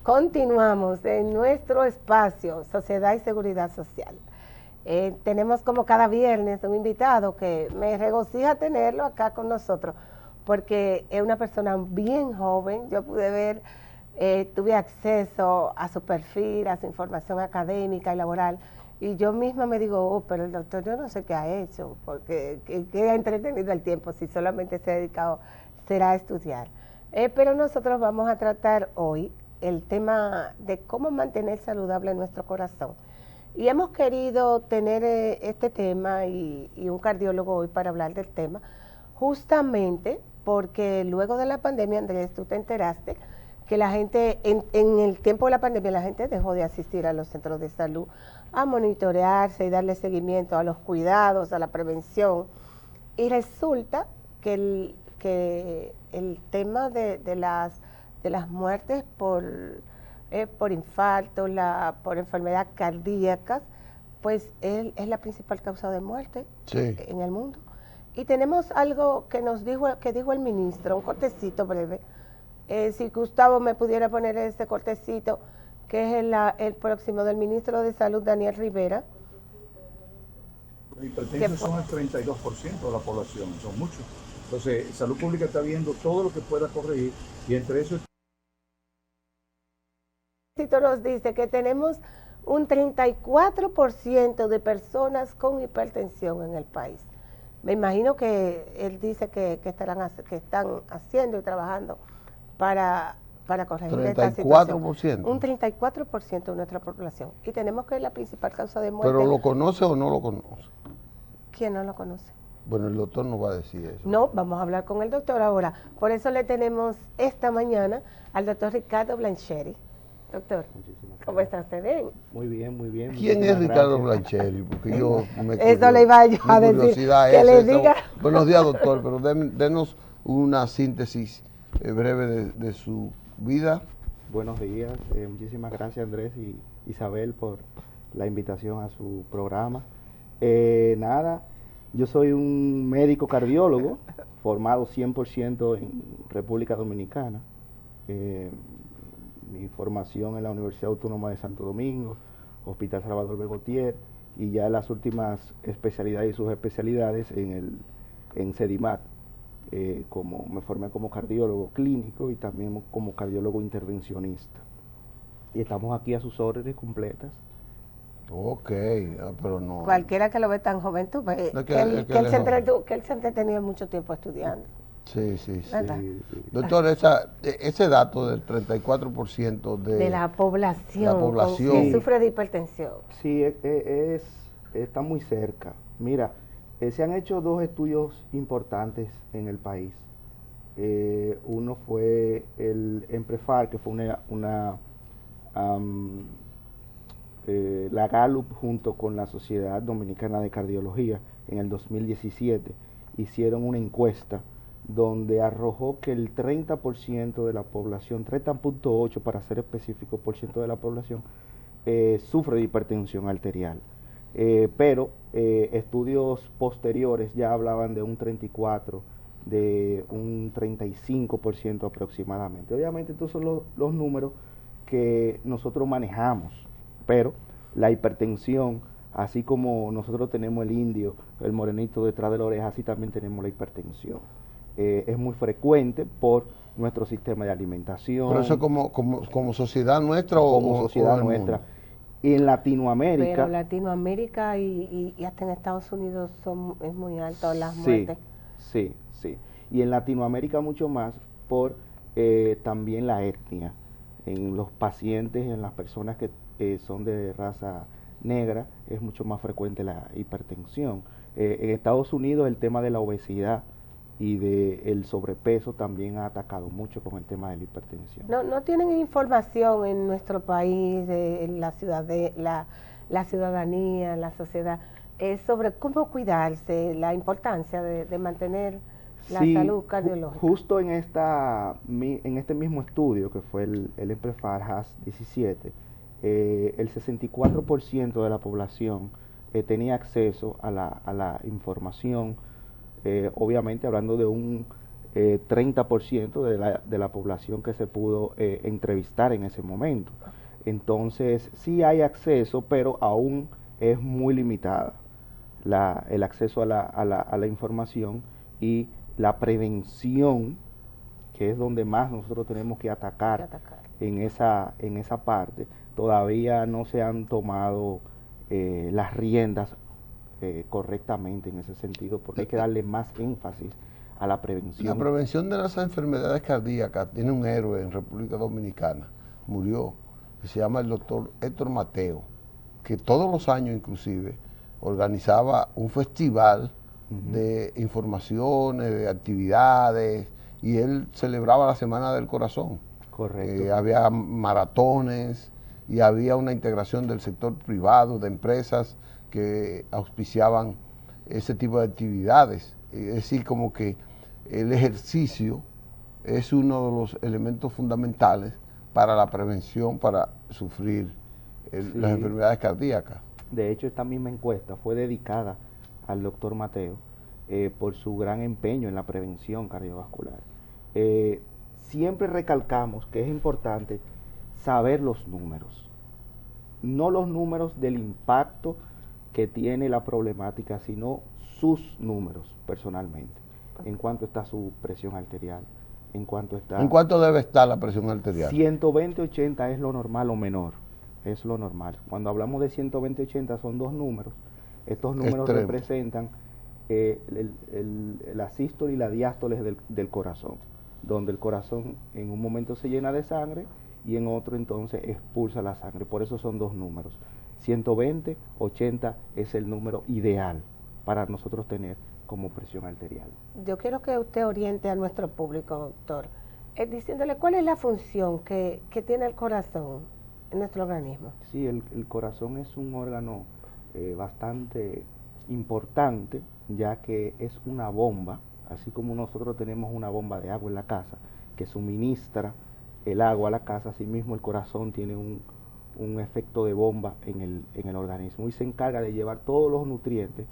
Continuamos en nuestro espacio Sociedad y Seguridad Social. Tenemos como cada viernes un invitado que me regocija tenerlo acá con nosotros porque es una persona bien joven. Yo pude ver, tuve acceso a su perfil, a su información académica y laboral, y yo misma me digo, oh, pero el doctor yo no sé qué ha hecho, porque qué ha entretenido el tiempo si solamente se ha dedicado será a estudiar. Pero nosotros vamos a tratar hoy el tema de cómo mantener saludable nuestro corazón. Y hemos querido tener este tema y un cardiólogo hoy para hablar del tema, justamente porque luego de la pandemia, Andrés, tú te enteraste que la gente, en el tiempo de la pandemia, la gente dejó de asistir a los centros de salud a monitorearse y darle seguimiento a los cuidados, a la prevención. Y resulta que el tema de las muertes por infarto, por enfermedad cardíacas, pues es la principal causa de muerte en el mundo. Y tenemos algo que dijo el ministro, un cortecito breve. Si Gustavo me pudiera poner ese cortecito, que es el próximo del ministro de Salud, Daniel Rivera. Los hipertensos son el 32% de la población, son muchos. Entonces, Salud Pública está viendo todo lo que pueda corregir y entre eso... Nos dice que tenemos un 34% de personas con hipertensión en el país. Me imagino que él dice que están haciendo y trabajando para corregir esta situación. Un 34% de nuestra población. Y tenemos que es la principal causa de muerte. ¿Pero lo conoce o no lo conoce? ¿Quién no lo conoce? Bueno, el doctor no va a decir eso. No, vamos a hablar con el doctor ahora. Por eso le tenemos esta mañana al doctor Ricardo Blancheri. Doctor, ¿cómo está usted? ¿Bien? Muy bien, muy bien. ¿Quién es Ricardo Blancheri? Porque yo eso le iba yo a decir, que le diga. Buenos días, doctor, pero denos una síntesis breve de su vida. Buenos días, muchísimas gracias Andrés y Isabel por la invitación a su programa. Nada, yo soy un médico cardiólogo formado 100% en República Dominicana. Mi formación en la Universidad Autónoma de Santo Domingo, Hospital Salvador Begotier, y ya las últimas especialidades y subespecialidades en CEDIMAT. Me formé como cardiólogo clínico y también como cardiólogo intervencionista. Y estamos aquí a sus órdenes completas. Ok, pero no... Cualquiera que lo ve tan joven, tú ves, que él se entretenía mucho tiempo estudiando. Sí. Doctor, ese dato del 34% de la población que sufre de hipertensión. Sí, está muy cerca. Mira, se han hecho dos estudios importantes en el país. Uno fue el EMPREFAR, que fue la Gallup junto con la Sociedad Dominicana de Cardiología en el 2017. Hicieron una encuesta donde arrojó que el 30% de la población, 30.8 para ser específico, por ciento de la población, sufre de hipertensión arterial. Pero estudios posteriores ya hablaban de un 34%, de un 35% aproximadamente. Obviamente estos son los números que nosotros manejamos, pero la hipertensión, así como nosotros tenemos el indio, el morenito detrás de la oreja, así también tenemos la hipertensión. Es muy frecuente por nuestro sistema de alimentación. ¿Pero eso como sociedad nuestra como sociedad nuestra? Y en Latinoamérica... Pero Latinoamérica y hasta en Estados Unidos es muy alto las muertes. Sí. Y en Latinoamérica mucho más por también la etnia. En los pacientes, en las personas que son de raza negra, es mucho más frecuente la hipertensión. En Estados Unidos el tema de la obesidad y del sobrepeso también ha atacado mucho con el tema de la hipertensión. No tienen información en nuestro país, en la ciudadanía, la sociedad, sobre cómo cuidarse, la importancia de mantener la salud cardiológica. Justo en este mismo estudio, que fue el EMPREFAR-HAS 17, el 64% de la población tenía acceso a la información, obviamente hablando de un 30% de la población que se pudo entrevistar en ese momento. Entonces, sí hay acceso, pero aún es muy limitada el acceso a la información, y la prevención, que es donde más nosotros tenemos que atacar en esa parte. Todavía no se han tomado las riendas correctamente en ese sentido, porque hay que darle más énfasis a la prevención. La prevención de las enfermedades cardíacas tiene un héroe en República Dominicana, murió, que se llama el doctor Héctor Mateo, que todos los años inclusive organizaba un festival de informaciones, de actividades, y él celebraba la Semana del Corazón. Correcto. Había maratones y había una integración del sector privado, de empresas que auspiciaban ese tipo de actividades. Es decir, como que el ejercicio es uno de los elementos fundamentales para la prevención, para sufrir las enfermedades cardíacas. De hecho, esta misma encuesta fue dedicada al doctor Mateo por su gran empeño en la prevención cardiovascular. Siempre recalcamos que es importante saber los números, no los números del impacto que tiene la problemática, sino sus números personalmente. En cuánto está su presión arterial, en cuánto debe estar la presión arterial. 120/80 es lo normal o menor, es lo normal. Cuando hablamos de 120/80 son dos números. Estos números representan la sístole y la diástole del corazón, donde el corazón en un momento se llena de sangre y en otro entonces expulsa la sangre. Por eso son dos números. 120/80 es el número ideal para nosotros tener como presión arterial. Yo quiero que usted oriente a nuestro público, doctor, diciéndole cuál es la función que tiene el corazón en nuestro organismo. Sí, el corazón es un órgano bastante importante, ya que es una bomba, así como nosotros tenemos una bomba de agua en la casa que suministra el agua a la casa, asimismo el corazón tiene un efecto de bomba en el organismo y se encarga de llevar todos los nutrientes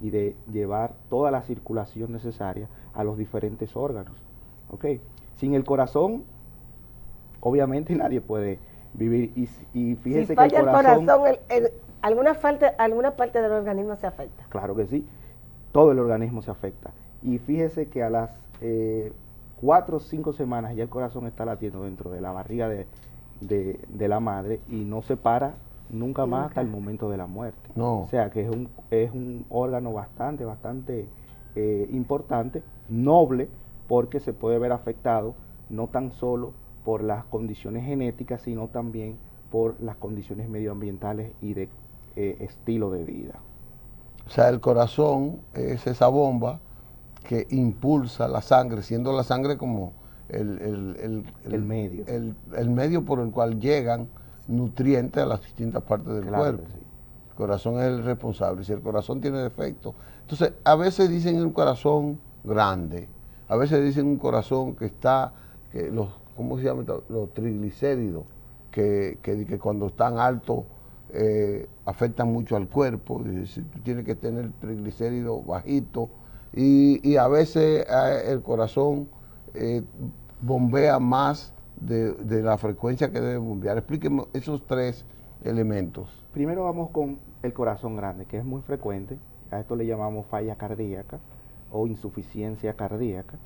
y de llevar toda la circulación necesaria a los diferentes órganos. ¿Okay? Sin el corazón, obviamente nadie puede vivir, y fíjese si falla que el corazón, alguna parte del organismo se afecta. Claro que sí, todo el organismo se afecta. Y fíjese que a las 4 o 5 semanas ya el corazón está latiendo dentro de la barriga de la madre y no se para nunca más hasta el momento de la muerte. No. O sea que es un órgano bastante importante, noble, porque se puede ver afectado no tan solo por las condiciones genéticas, sino también por las condiciones medioambientales y de estilo de vida. O sea, el corazón es esa bomba que impulsa la sangre, siendo la sangre como el medio por el cual llegan nutrientes a las distintas partes del cuerpo. Sí. El corazón es el responsable. Si el corazón tiene defecto, entonces a veces dicen un corazón grande, a veces dicen un corazón que está, ¿cómo se llama? Los triglicéridos, que cuando están altos afectan mucho al cuerpo. Tú tienes que tener triglicéridos bajitos y a veces el corazón bombea más de la frecuencia que debe bombear. Explíqueme esos tres elementos. Primero vamos con el corazón grande, que es muy frecuente. A esto le llamamos falla cardíaca o insuficiencia cardíaca.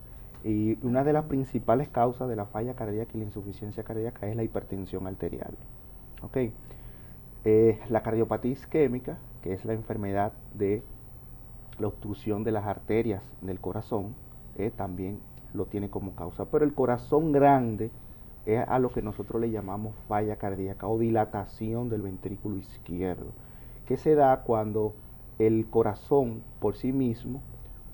Y una de las principales causas de la falla cardíaca y la insuficiencia cardíaca es la hipertensión arterial. ¿Okay? La cardiopatía isquémica, que es la enfermedad de la obstrucción de las arterias del corazón, también lo tiene como causa. Pero el corazón grande es a lo que nosotros le llamamos falla cardíaca o dilatación del ventrículo izquierdo, que se da cuando el corazón por sí mismo,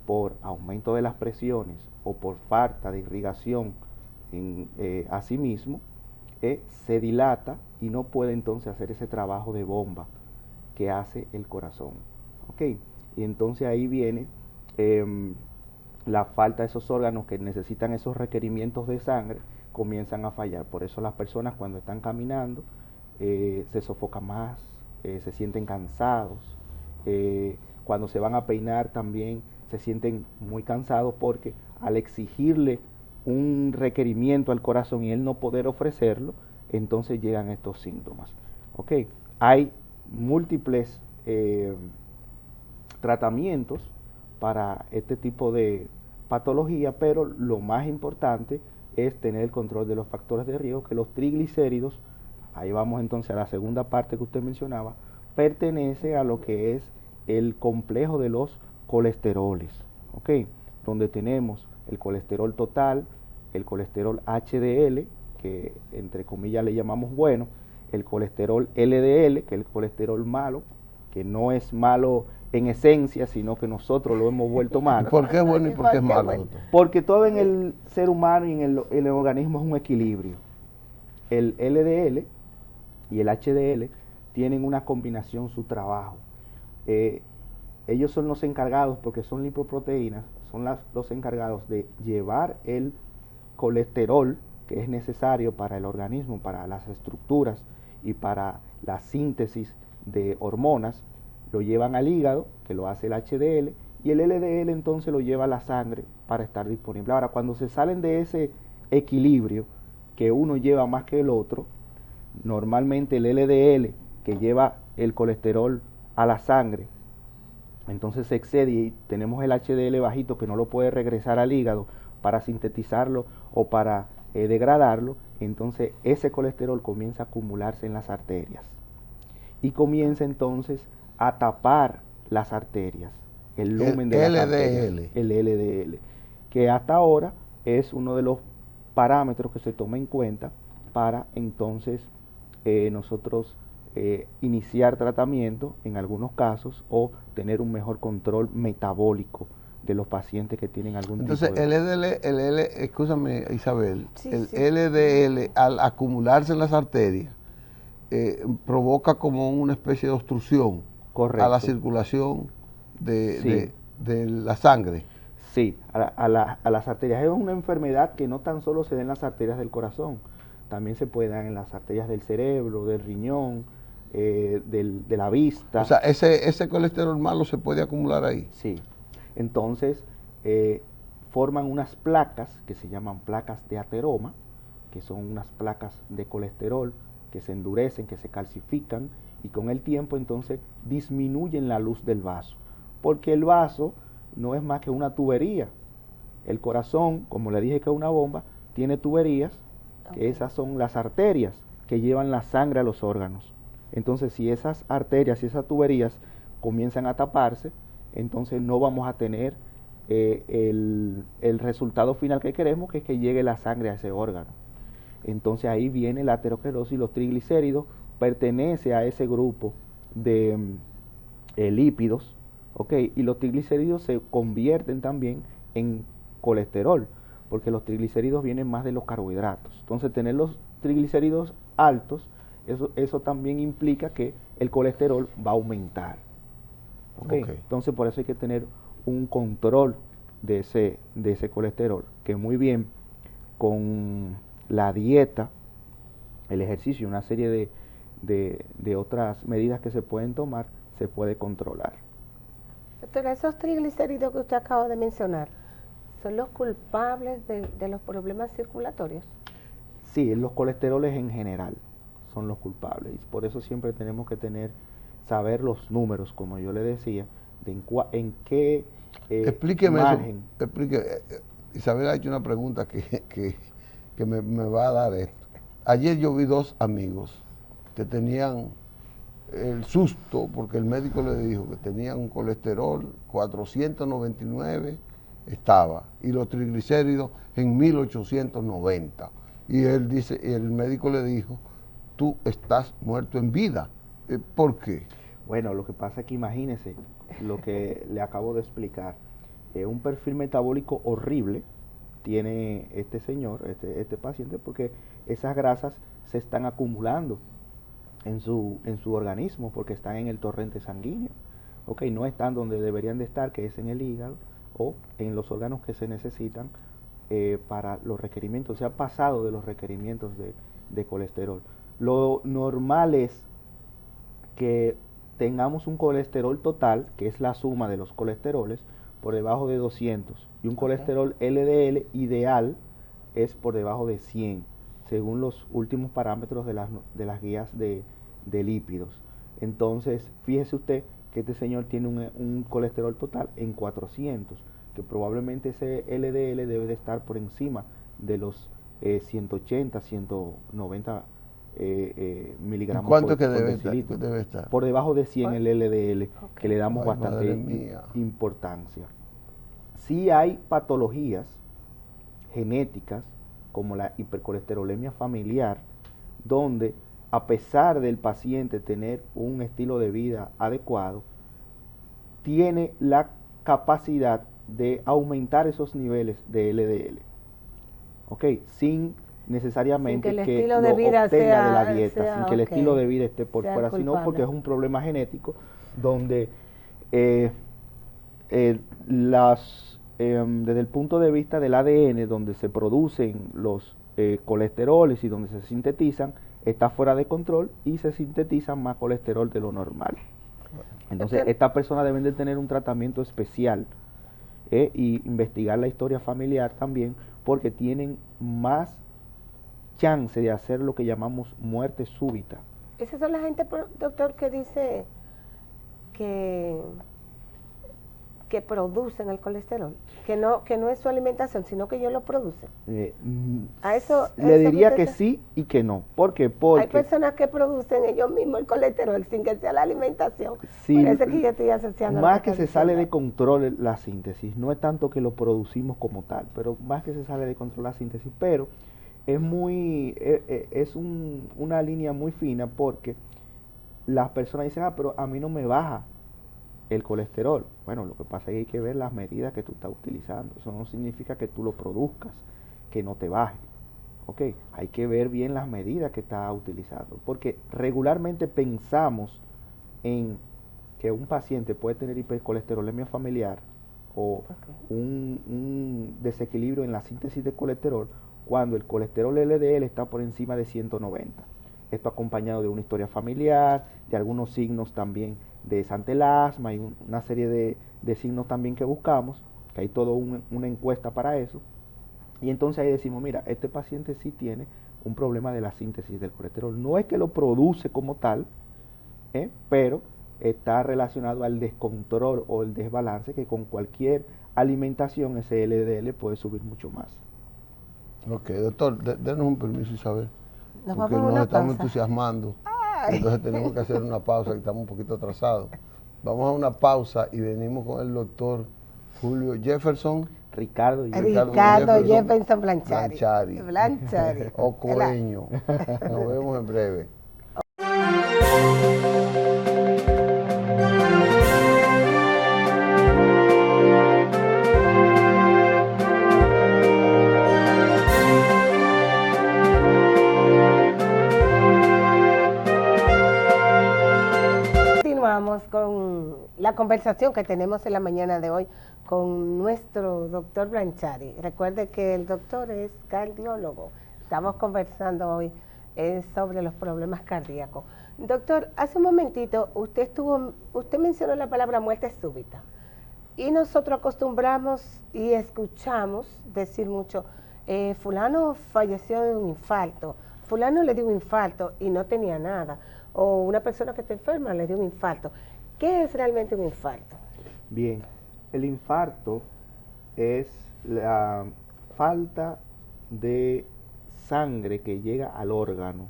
por aumento de las presiones o por falta de irrigación a sí mismo, se dilata y no puede entonces hacer ese trabajo de bomba que hace el corazón. ¿Okay? Y entonces ahí viene la falta de esos órganos que necesitan esos requerimientos de sangre, comienzan a fallar. Por eso las personas cuando están caminando se sofocan más, se sienten cansados, cuando se van a peinar también se sienten muy cansados porque al exigirle un requerimiento al corazón y él no poder ofrecerlo, entonces llegan estos síntomas. ¿Ok? Hay múltiples tratamientos para este tipo de patología, pero lo más importante es tener el control de los factores de riesgo, que los triglicéridos, ahí vamos entonces a la segunda parte que usted mencionaba, pertenece a lo que es el complejo de los colesteroles, ¿ok? Donde tenemos el colesterol total, el colesterol HDL, que entre comillas le llamamos bueno, el colesterol LDL, que es el colesterol malo, que no es malo en esencia, sino que nosotros lo hemos vuelto malo. ¿Por qué es bueno y por qué es malo, doctor? Porque todo en el ser humano y en el organismo es un equilibrio. El LDL y el HDL tienen una combinación, su trabajo. Ellos son los encargados, porque son lipoproteínas, son los encargados de llevar el colesterol que es necesario para el organismo, para las estructuras y para la síntesis de hormonas, lo llevan al hígado, que lo hace el HDL, y el LDL entonces lo lleva a la sangre para estar disponible. Ahora, cuando se salen de ese equilibrio, que uno lleva más que el otro, normalmente el LDL, que lleva el colesterol a la sangre, entonces se excede y tenemos el HDL bajito que no lo puede regresar al hígado para sintetizarlo o para degradarlo, entonces ese colesterol comienza a acumularse en las arterias y comienza entonces a tapar las arterias, el lumen de las arterias, el LDL, que hasta ahora es uno de los parámetros que se toma en cuenta para entonces nosotros iniciar tratamiento en algunos casos o tener un mejor control metabólico de los pacientes que tienen algún Entonces, tipo de... escúchame Isabel, Sí, el sí. LDL al acumularse en las arterias provoca como una especie de obstrucción Correcto. a la circulación Sí. de la sangre. Sí, a las arterias. Es una enfermedad que no tan solo se da en las arterias del corazón, también se puede dar en las arterias del cerebro, del riñón, de la vista. O sea, ese colesterol malo se puede acumular ahí. Sí. Entonces, forman unas placas que se llaman placas de ateroma, que son unas placas de colesterol que se endurecen, que se calcifican y con el tiempo entonces disminuyen la luz del vaso, porque el vaso no es más que una tubería. El corazón, como le dije que es una bomba, tiene tuberías, que esas son las arterias que llevan la sangre a los órganos. Entonces, si esas arterias y esas tuberías comienzan a taparse, entonces no vamos a tener el resultado final que queremos, que es que llegue la sangre a ese órgano. Entonces ahí viene la aterosclerosis. Los triglicéridos pertenece a ese grupo de lípidos, ¿ok? Y los triglicéridos se convierten también en colesterol, porque los triglicéridos vienen más de los carbohidratos. Entonces tener los triglicéridos altos, eso también implica que el colesterol va a aumentar. ¿Okay? Entonces por eso hay que tener un control de ese colesterol, que muy bien con la dieta, el ejercicio y una serie de otras medidas que se pueden tomar, se puede controlar. Doctor, esos triglicéridos que usted acaba de mencionar, ¿son los culpables de los problemas circulatorios? Sí, los colesteroles en general son los culpables. Y por eso siempre tenemos que saber los números, como yo le decía, de en qué Explíqueme margen. eso. Isabel ha hecho una pregunta que me va a dar esto. Ayer yo vi dos amigos que tenían el susto porque el médico le dijo que tenían un colesterol 499 estaba y los triglicéridos en 1890. Y él dice, y el médico le dijo, tú estás muerto en vida. ¿Por qué? Bueno, lo que pasa es que imagínese lo que le acabo de explicar. Un perfil metabólico horrible tiene este señor, este paciente, porque esas grasas se están acumulando en su organismo porque están en el torrente sanguíneo. Okay, no están donde deberían de estar, que es en el hígado o en los órganos que se necesitan para los requerimientos. Se ha pasado de los requerimientos de colesterol. Lo normal es que tengamos un colesterol total, que es la suma de los colesteroles, por debajo de 200. y un colesterol LDL ideal es por debajo de 100, según los últimos parámetros de las guías de lípidos. Entonces, fíjese usted que este señor tiene un colesterol total en 400, que probablemente ese LDL debe de estar por encima de los 180, 190 miligramos ¿Cuánto por que debe decilitro. debe estar? Por debajo de 100 el LDL, que le damos Ay, bastante madre mía. importancia. Sí hay patologías genéticas, como la hipercolesterolemia familiar, donde a pesar del paciente tener un estilo de vida adecuado, tiene la capacidad de aumentar esos niveles de LDL, ¿ok? Sin necesariamente Sin que el que estilo lo de vida obtenga de la sea- dieta, sea, sin que el ok, estilo de vida esté por sea fuera, sino culpable. porque es un problema genético donde eh, desde el punto de vista del ADN, donde se producen los colesteroles y donde se sintetizan, está fuera de control y se sintetizan más colesterol de lo normal. Entonces, estas personas deben de tener un tratamiento especial y investigar la historia familiar también, porque tienen más chance de hacer lo que llamamos muerte súbita. Esas son la gente, doctor, que dice que producen el colesterol, que no es su alimentación, sino que ellos lo producen. A eso Le diría usted que se- sí y que no. ¿Por qué? Hay Porque personas que producen ellos mismos el colesterol sin que sea la alimentación. si Parece que yo estoy asociando lo más que está se sale de diciendo. control la síntesis, no es tanto que lo producimos como tal, pero más que se sale de control la síntesis, pero es una línea muy fina, porque las personas dicen, pero a mí no me baja el colesterol. Bueno, lo que pasa es que hay que ver las medidas que tú estás utilizando. Eso no significa que tú lo produzcas, que no te baje. ¿Ok? Hay que ver bien las medidas que estás utilizando, porque regularmente pensamos en que un paciente puede tener hipercolesterolemia familiar o un desequilibrio en la síntesis de colesterol cuando el colesterol LDL está por encima de 190. Esto acompañado de una historia familiar, de algunos signos también de santelasma y una serie de signos también que buscamos, que hay toda una encuesta para eso. Y entonces ahí decimos, mira, este paciente sí tiene un problema de la síntesis del colesterol. No es que lo produce como tal, pero está relacionado al descontrol o el desbalance, que con cualquier alimentación ese LDL puede subir mucho más. Ok, doctor, denos un permiso, Isabel, Nos porque vamos a nos una estamos pausa. entusiasmando. Ay. Entonces tenemos que hacer una pausa, que estamos un poquito atrasados. Vamos a una pausa y venimos con el doctor Julio Jefferson Ricardo Ricardo Jefferson Blanchari. Ocoeño. Nos vemos en breve. Continuamos con la conversación que tenemos en la mañana de hoy con nuestro doctor Blanchari. Recuerde que el doctor es cardiólogo. Estamos conversando hoy sobre los problemas cardíacos. Doctor, hace un momentito usted mencionó la palabra muerte súbita. Y nosotros acostumbramos y escuchamos decir mucho, fulano falleció de un infarto, fulano le dio un infarto y no tenía nada, o una persona que está enferma le dio un infarto. ¿Qué es realmente un infarto? Bien, el infarto es la falta de sangre que llega al órgano,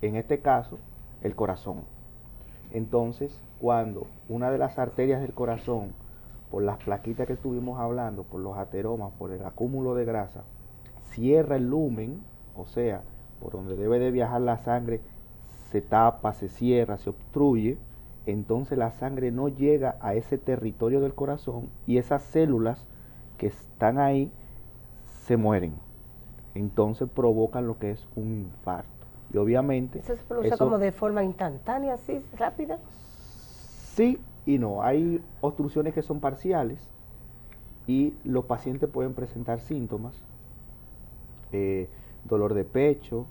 en este caso, el corazón. Entonces, cuando una de las arterias del corazón, por las plaquitas que estuvimos hablando, por los ateromas, por el acúmulo de grasa, cierra el lumen, o sea, por donde debe de viajar la sangre, se tapa, se cierra, se obstruye, entonces la sangre no llega a ese territorio del corazón y esas células que están ahí se mueren. Entonces provocan lo que es un infarto. Y obviamente... ¿Eso se produce como de forma instantánea, así, rápida? Sí y no. Hay obstrucciones que son parciales y los pacientes pueden presentar síntomas, dolor de pecho,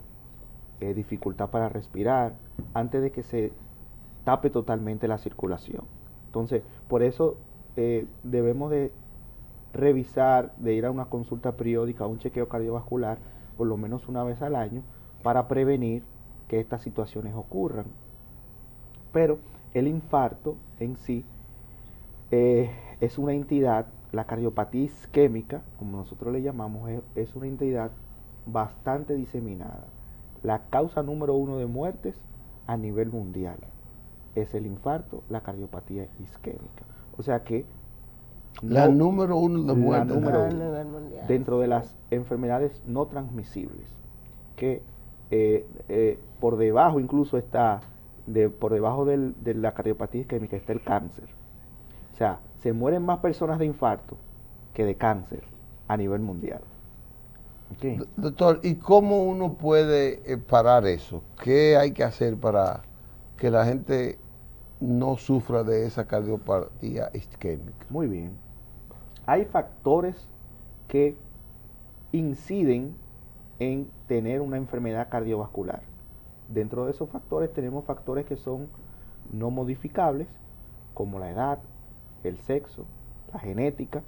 dificultad para respirar, antes de que se tape totalmente la circulación. Entonces, por eso debemos de revisar, de ir a una consulta periódica, a un chequeo cardiovascular, por lo menos una vez al año, para prevenir que estas situaciones ocurran. Pero el infarto en sí es una entidad, la cardiopatía isquémica, como nosotros le llamamos, es una entidad bastante diseminada. La causa número 1 de muertes a nivel mundial es el infarto, la cardiopatía isquémica. O sea que la número 1 de muertes. La número 1 dentro de las enfermedades no transmisibles, que por debajo incluso está, por debajo de la cardiopatía isquémica está el cáncer. O sea, se mueren más personas de infarto que de cáncer a nivel mundial. Okay. Doctor, ¿y cómo uno puede parar eso? ¿Qué hay que hacer para que la gente no sufra de esa cardiopatía isquémica? Muy bien. Hay factores que inciden en tener una enfermedad cardiovascular. Dentro de esos factores tenemos factores que son no modificables, como la edad, el sexo, la genética,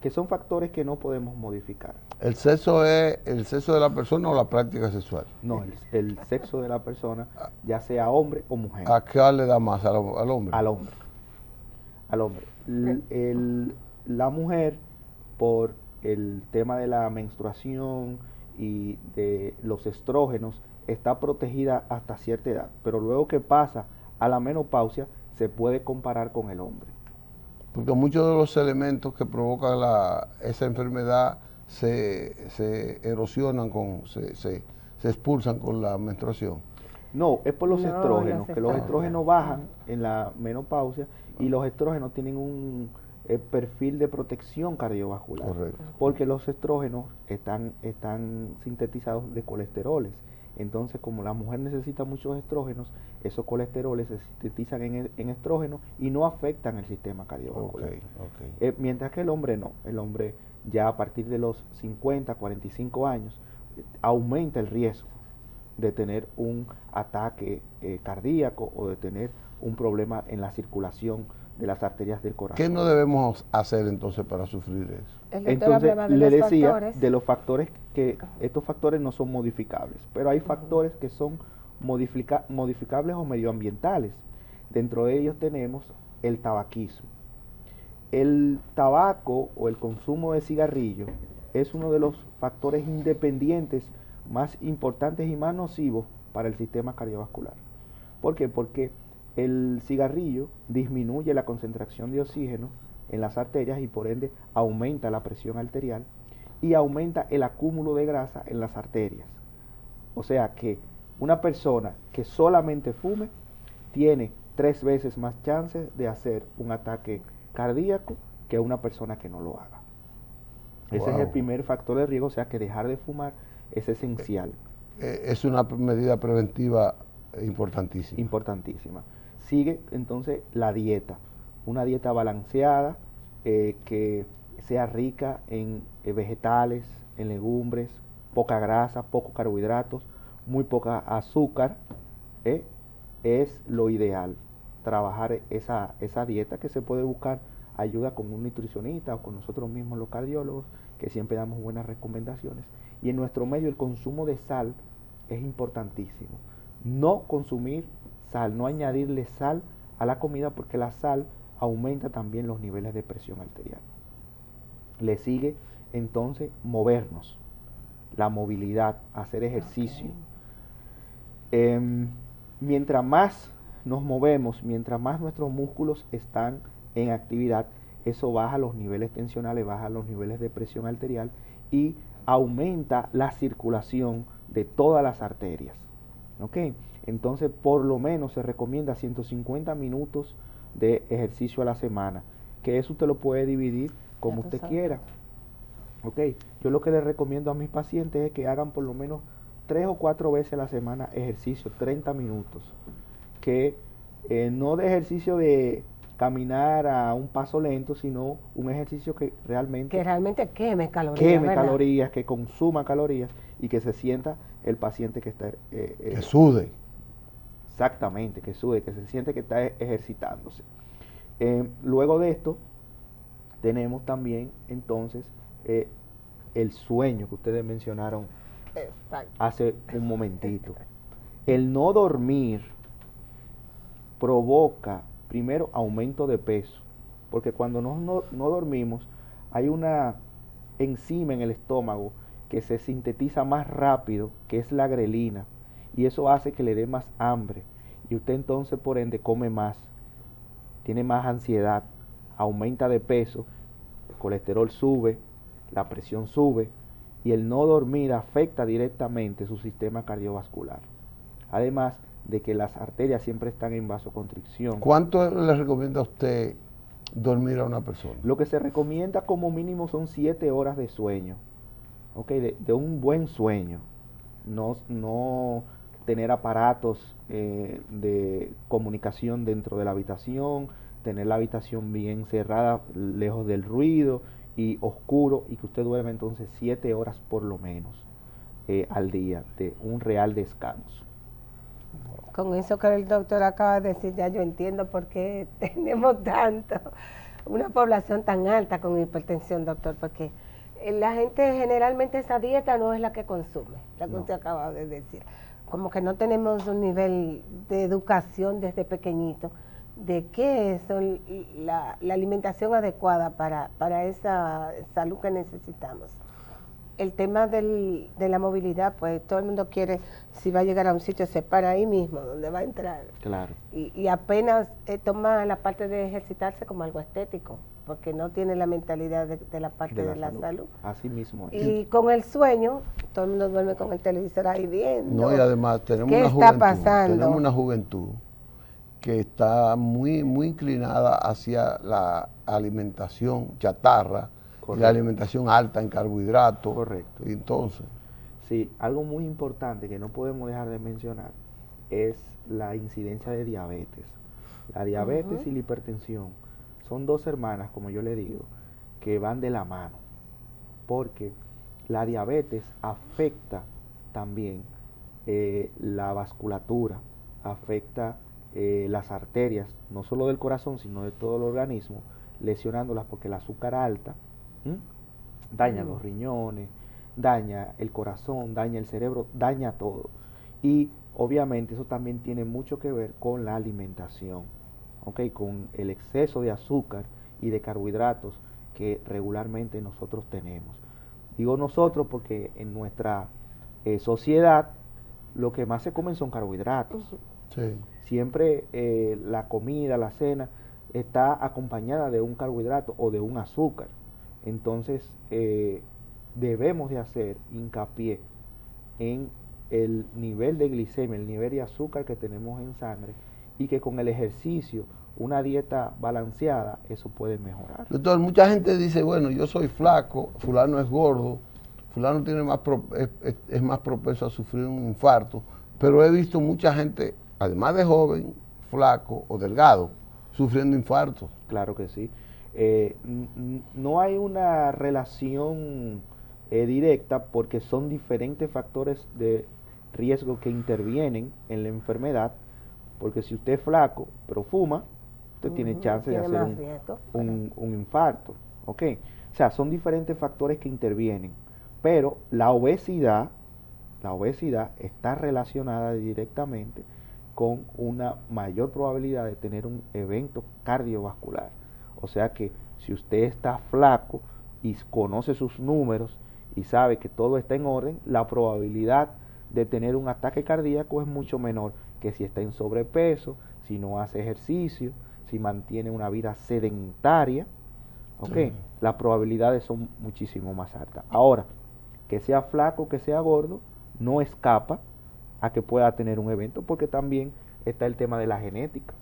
que son factores que no podemos modificar. ¿El sexo es el sexo de la persona o la práctica sexual? No, el sexo de la persona, ya sea hombre o mujer. ¿A qué le da más? ¿Al hombre? Al hombre. Al hombre. La mujer, por el tema de la menstruación y de los estrógenos, está protegida hasta cierta edad, pero luego que pasa a la menopausia se puede comparar con el hombre. Porque muchos de los elementos que provocan esa enfermedad se erosionan, se expulsan con la menstruación. No, es por los estrógenos, que los estrógenos bajan en la menopausia y los estrógenos tienen un perfil de protección cardiovascular. Correcto. Porque los estrógenos están sintetizados de colesteroles. Entonces, como la mujer necesita muchos estrógenos, esos colesteroles se sintetizan en estrógenos y no afectan el sistema cardiovascular. Okay. Mientras que el hombre no. El hombre ya a partir de los 50, 45 años aumenta el riesgo de tener un ataque cardíaco o de tener un problema en la circulación de las arterias del corazón. ¿Qué no debemos hacer entonces para sufrir eso? Entonces, le decía de los factores que estos factores no son modificables, pero hay factores que son modificables o medioambientales. Dentro de ellos tenemos el tabaquismo. El tabaco o el consumo de cigarrillo es uno de los factores independientes más importantes y más nocivos para el sistema cardiovascular. ¿Por qué? Porque el cigarrillo disminuye la concentración de oxígeno en las arterias y por ende aumenta la presión arterial y aumenta el acúmulo de grasa en las arterias. O sea que una persona que solamente fume tiene 3 veces más chances de hacer un ataque cardíaco que una persona que no lo haga. Ese es el primer factor de riesgo, o sea que dejar de fumar es esencial. Es una medida preventiva importantísima. Importantísima. Sigue entonces la dieta, una dieta balanceada que sea rica en vegetales, en legumbres, poca grasa, pocos carbohidratos, muy poca azúcar, es lo ideal. Trabajar esa dieta, que se puede buscar ayuda con un nutricionista o con nosotros mismos los cardiólogos, que siempre damos buenas recomendaciones. Y en nuestro medio el consumo de sal es importantísimo. No consumir sal, no añadirle sal a la comida, porque la sal aumenta también los niveles de presión arterial. Le sigue entonces movernos, la movilidad, hacer ejercicio. Mientras más nos movemos, mientras más nuestros músculos están en actividad, eso baja los niveles tensionales, baja los niveles de presión arterial y aumenta la circulación de todas las arterias. ¿Ok? Entonces, por lo menos se recomienda 150 minutos de ejercicio a la semana, que eso usted lo puede dividir como usted quiera. ¿Ok? Yo lo que les recomiendo a mis pacientes es que hagan por lo menos 3 o 4 veces a la semana ejercicio, 30 minutos. Que no de ejercicio de caminar a un paso lento, sino un ejercicio que realmente queme calorías. Queme calorías, que consuma calorías y que se sienta el paciente que está... que sude. Exactamente, que sude, que se siente que está ejercitándose. Luego de esto, Tenemos también entonces el sueño que ustedes mencionaron Exacto. hace un momentito. El no dormir provoca primero aumento de peso, porque cuando no dormimos hay una enzima en el estómago que se sintetiza más rápido, que es la grelina, y eso hace que le dé más hambre, y usted entonces por ende come más, tiene más ansiedad, aumenta de peso, el colesterol sube, la presión sube, y el no dormir afecta directamente su sistema cardiovascular. Además de que las arterias siempre están en vasoconstricción. ¿Cuánto le recomienda a usted dormir a una persona? Lo que se recomienda como mínimo son 7 horas de sueño, ¿okay? De un buen sueño, no tener aparatos de comunicación dentro de la habitación, tener la habitación bien cerrada, lejos del ruido y oscuro, y que usted duerme entonces 7 horas por lo menos al día, de un real descanso. Con eso que el doctor acaba de decir, ya yo entiendo por qué tenemos una población tan alta con hipertensión, doctor, porque la gente generalmente esa dieta no es la que consume, la que usted acaba de decir. Como que no tenemos un nivel de educación desde pequeñito de qué es la alimentación adecuada para esa salud que necesitamos. El tema de la movilidad, pues todo el mundo quiere, si va a llegar a un sitio, se para ahí mismo, donde va a entrar. Claro. Y apenas toma la parte de ejercitarse como algo estético, porque no tiene la mentalidad de la parte de la salud. Así mismo es. Y con el sueño, todo el mundo duerme con el televisor ahí viendo. No, y además tenemos ¿Qué una está juventud, pasando? tenemos una juventud que está muy inclinada hacia la alimentación chatarra, y la alimentación alta en carbohidratos. Correcto. Y entonces, sí, algo muy importante que no podemos dejar de mencionar es la incidencia de diabetes. La diabetes y la hipertensión son dos hermanas, como yo le digo, que van de la mano, porque la diabetes afecta también la vasculatura, afecta las arterias, no solo del corazón, sino de todo el organismo, lesionándolas, porque el azúcar alta daña los riñones, daña el corazón, daña el cerebro, daña todo. Y obviamente eso también tiene mucho que ver con la alimentación, ¿okay? Con el exceso de azúcar y de carbohidratos que regularmente nosotros tenemos. Digo nosotros porque en nuestra sociedad lo que más se comen son carbohidratos. sí. Siempre la comida, la cena está acompañada de un carbohidrato o de un azúcar. Entonces debemos de hacer hincapié en el nivel de glicemia, el nivel de azúcar que tenemos en sangre, y que con el ejercicio, una dieta balanceada, eso puede mejorar. Doctor, mucha gente dice, bueno, yo soy flaco, fulano es gordo, fulano tiene es más propenso a sufrir un infarto, pero he visto mucha gente, además de joven, flaco o delgado, sufriendo infartos. Claro que sí. No hay una relación directa, porque son diferentes factores de riesgo que intervienen en la enfermedad, porque si usted es flaco pero fuma, usted tiene chance de hacer un infarto, ¿ok? O sea, son diferentes factores que intervienen, pero la obesidad está relacionada directamente con una mayor probabilidad de tener un evento cardiovascular. O sea que si usted está flaco y conoce sus números y sabe que todo está en orden, la probabilidad de tener un ataque cardíaco es mucho menor que si está en sobrepeso, si no hace ejercicio, si mantiene una vida sedentaria. ¿Okay? Sí. Las probabilidades son muchísimo más altas. Ahora, que sea flaco, que sea gordo, no escapa a que pueda tener un evento, porque también está el tema de la genética,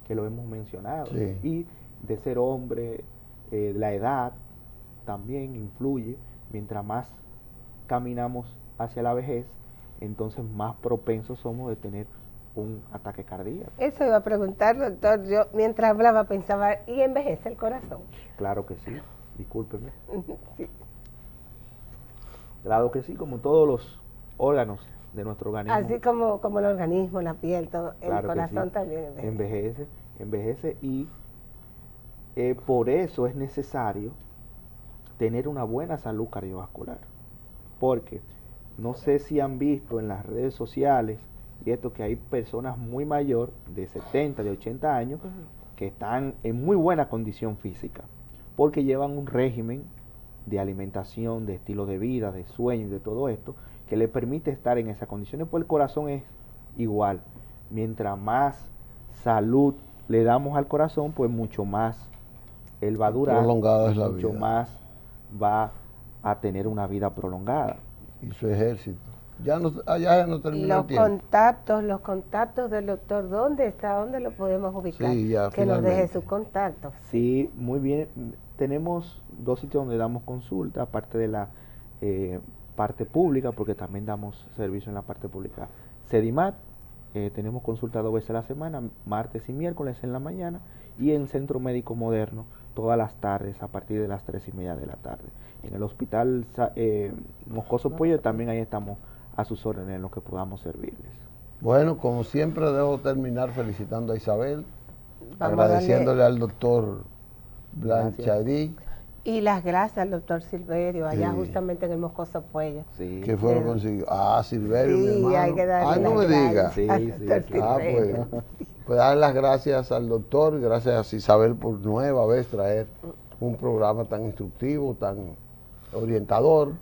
que lo hemos mencionado, sí. Y de ser hombre, la edad también influye. Mientras más caminamos hacia la vejez, entonces más propensos somos de tener un ataque cardíaco. Eso iba a preguntar, doctor. Yo mientras hablaba pensaba, ¿y envejece el corazón? Claro que sí, discúlpeme. Sí. Claro que sí, como todos los órganos de nuestro organismo. Así como el organismo, la piel, todo, claro, el corazón sí. también envejece. Envejece y Por eso es necesario tener una buena salud cardiovascular, porque no sé si han visto en las redes sociales y esto, que hay personas muy mayores, de 70, de 80 años, que están en muy buena condición física, porque llevan un régimen de alimentación, de estilo de vida, de sueño y de todo esto, que le permite estar en esas condiciones. Pues el corazón es igual. Mientras más salud le damos al corazón, pues mucho más él va a durar, prolongada es la mucho vida. más va a tener una vida prolongada. Y su ejército. Ya no terminó el tiempo. Los contactos del doctor, ¿dónde está? ¿Dónde lo podemos ubicar? Sí, ya, que nos deje finalmente. sus contactos. Sí, muy bien. Tenemos 2 sitios donde damos consulta, aparte de la parte pública, porque también damos servicio en la parte pública. Sedimat, tenemos consulta 2 veces a la semana, martes y miércoles en la mañana, y en Centro Médico Moderno todas las tardes a partir de las 3:30 de la tarde. En el hospital Moscoso Puello también ahí estamos a sus órdenes en lo que podamos servirles. Bueno, como siempre debo terminar felicitando a Isabel, Vamos a agradeciéndole darle- al doctor Blanchardí, Y las gracias al doctor Silverio, allá Sí. justamente en el Moscoso Puello. Sí, que fue lo que consiguió. Ah, Silverio, mi Sí, hermano. hay que darle Ay, no las me diga. gracias Sí, al sí, doctor sí. Ah, Silverio. pues dar las gracias al doctor, gracias a Isabel por nueva vez traer un programa tan instructivo, tan orientador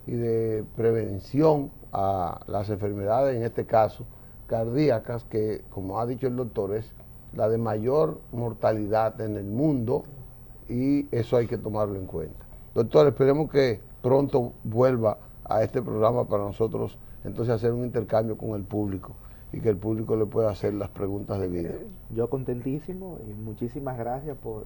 y de prevención a las enfermedades, en este caso cardíacas, que como ha dicho el doctor es la de mayor mortalidad en el mundo, y eso hay que tomarlo en cuenta. Doctor, esperemos que pronto vuelva a este programa para nosotros entonces hacer un intercambio con el público y que el público le pueda hacer las preguntas debidas. Yo contentísimo y muchísimas gracias por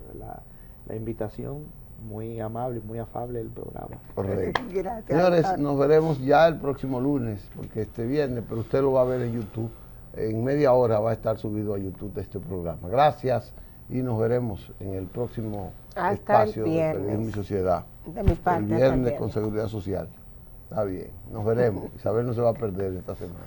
la invitación, muy amable y muy afable el programa. Correcto. Gracias, Señores, doctor. nos veremos ya el próximo lunes, porque este viernes, pero usted lo va a ver en YouTube. En media hora va a estar subido a YouTube este programa. Gracias y nos veremos en el próximo Hasta el espacio de viernes. Periodismo y Sociedad. De mi parte, El hasta el viernes viernes. con Seguridad Social. Está bien, nos veremos. Isabel no se va a perder esta semana.